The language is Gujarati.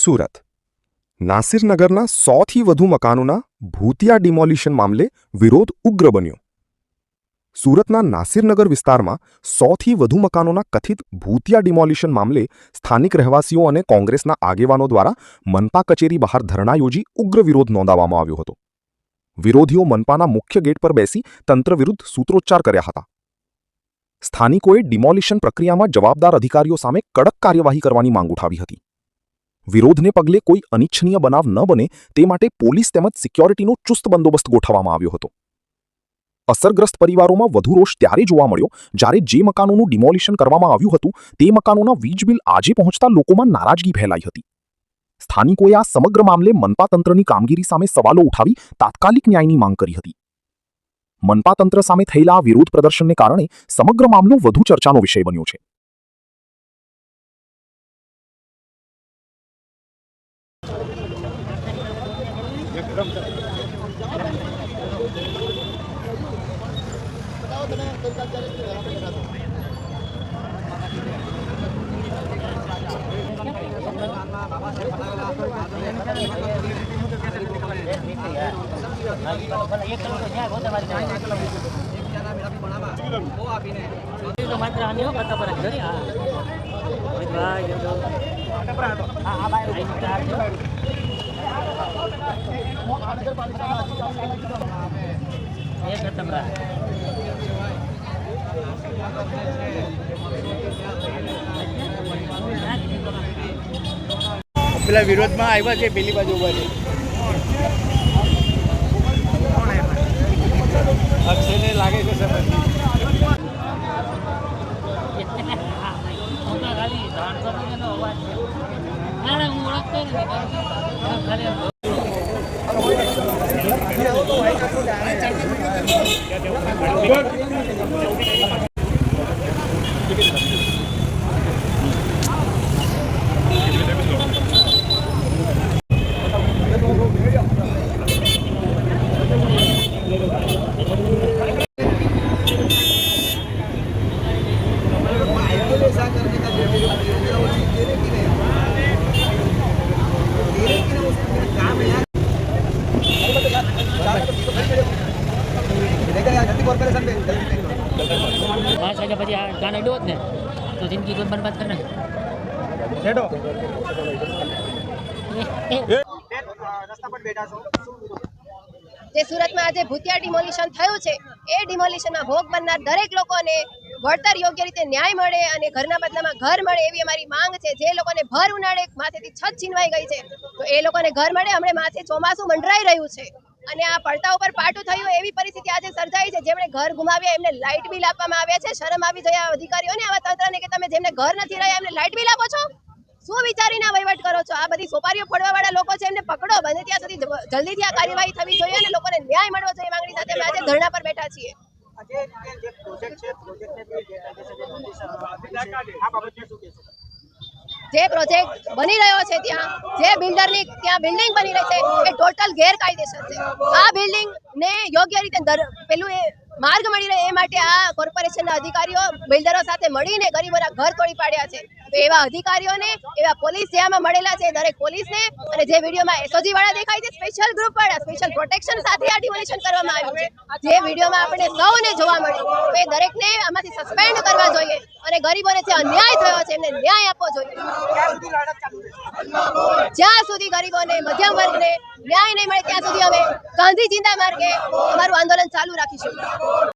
સુરત નાસિરનગરના 100થી વધુ મકાનોના ભૂતિયા ડિમોલિશન મામલે વિરોધ ઉગ્ર બન્યો। સુરતના નાસિરનગર વિસ્તારમાં 100થી વધુ મકાનોના કથિત ભૂતિયા ડિમોલિશન મામલે સ્થાનિક રહેવાસીઓ અને કોંગ્રેસના આગેવાનો દ્વારા મનપા કચેરી બહાર ધરણા યોજી ઉગ્ર વિરોધ નોંધાવવામાં આવ્યો હતો। વિરોધીઓ મનપાના મુખ્ય ગેટ પર બેસી તંત્ર વિરુદ્ધ સૂત્રોચ્ચાર કર્યા હતા। સ્થાનિકોએ ડિમોલિશન પ્રક્રિયામાં જવાબદાર અધિકારીઓ સામે કડક કાર્યવાહી કરવાની માંગ ઉઠાવી હતી। વિરોધને પગલે કોઈ અનિચ્છનીય બનાવ ન બને તે માટે પોલીસ તેમજ સિક્યોરિટીનો ચુસ્ત બંદોબસ્ત ગોઠવવામાં આવ્યો હતો। અસરગ્રસ્ત પરિવારોમાં વધુ રોષ ત્યારે જોવા મળ્યો જ્યારે જે મકાનોનું ડિમોલિશન કરવામાં આવ્યું હતું તે મકાનોના વીજ બિલ આજે પહોંચતા લોકોમાં નારાજગી ફેલાઈ હતી। સ્થાનિકોએ આ સમગ્ર મામલે મનપા તંત્રની કામગીરી સામે સવાલો ઉઠાવી તાત્કાલિક ન્યાયની માંગ કરી હતી। મનપા તંત્ર સામે થયેલા આ વિરોધ પ્રદર્શનને કારણે સમગ્ર મામલો વધુ ચર્ચાનો વિષય બન્યો છે। પેલા વિરોધમાં આવ્યા છે પેલી બાજુ ઉભા છે અક્ષયને લાગે છે સમજ પછી આ ગાનો ડોત ને તો જિંદગી કોઈ બરબાદ કરી નાખે। જે સુરતમાં આજે ભૂતિયા ડિમોલિશન થયું છે એ ડિમોલિશનમાં ભોગ બનનાર દરેક લોકોને વળતર યોગ્ય રીતે ન્યાય મળે અને ઘરના બદલામાં ઘર મળે એવી અમારી માંગ છે। જે લોકોને ભર ઉનાળે માથેથી છત છીનવાઈ ગઈ છે તો એ લોકોને ઘર મળે। હમણાં માથે ચોમાસું મંડરાઈ રહ્યું છે અને આ પડતા ઉપર પાટું થયું એવી પરિસ્થિતિ આજે સર્જાઈ છે। જેમણે ઘર ગુમાવ્યા એમને લાઇટ બિલ આપવામાં આવ્યા છે। શરમ આવી જાય અધિકારીઓને આવા તંત્રને કે તમે જેમને ઘર નથી રહ્યા એમને લાઇટ બિલ આપો છો। શું વિચારીને વહીવટ કરો છો? આ બધી સોપારીઓ ફોડવા વાળા લોકો છે એમને પકડો। બને ત્યાં સુધી જલ્દીથી આ કાર્યવાહી થવી જોઈએ અને લોકોને ન્યાય મળવો જોઈએ માંગણી સાથે અમે આજે ધરણા પર બેઠા છીએ। જે પ્રોજેક્ટ બની રહ્યો છે ત્યાં જે બિલ્ડરની ત્યાં બિલ્ડિંગ બની રહી છે એ ટોટલ ગેરકાયદેસર છે। આ બિલ્ડિંગ ને યોગ્ય રીતે પેલું એ માર્ગ મળી રહે એ માટે આ કોર્પોરેશનના અધિકારીઓ બિલ્ડરો સાથે મળીને ગરીબોના ઘર તોડી પાડ્યા છે। તો એવા અધિકારીઓને એવા પોલીસ જે આમાં મળેલા છે દરેક પોલીસને અને જે વિડીયોમાં એસઓજી વાળા દેખાય છે સ્પેશિયલ ગ્રુપ વાળા સ્પેશિયલ પ્રોટેક્શન સાથે આ ડિમોલિશન કરવામાં આવ્યું છે જે વિડીયોમાં આપણે સૌને જોવા મળે તો એ દરેકને આમાંથી સસ્પેન્ડ કરવા જોઈએ અને ગરીબોને જે અન્યાય થયો છે એમને ન્યાય આપવો જોઈએ। જ્યાં સુધી ગરીબોને મધ્યમ વર્ગને ન્યાય નહીં મળે ત્યાં સુધી અમે ગાંધી ચિંતા માર્ગે અમારું આંદોલન ચાલુ રાખીશું।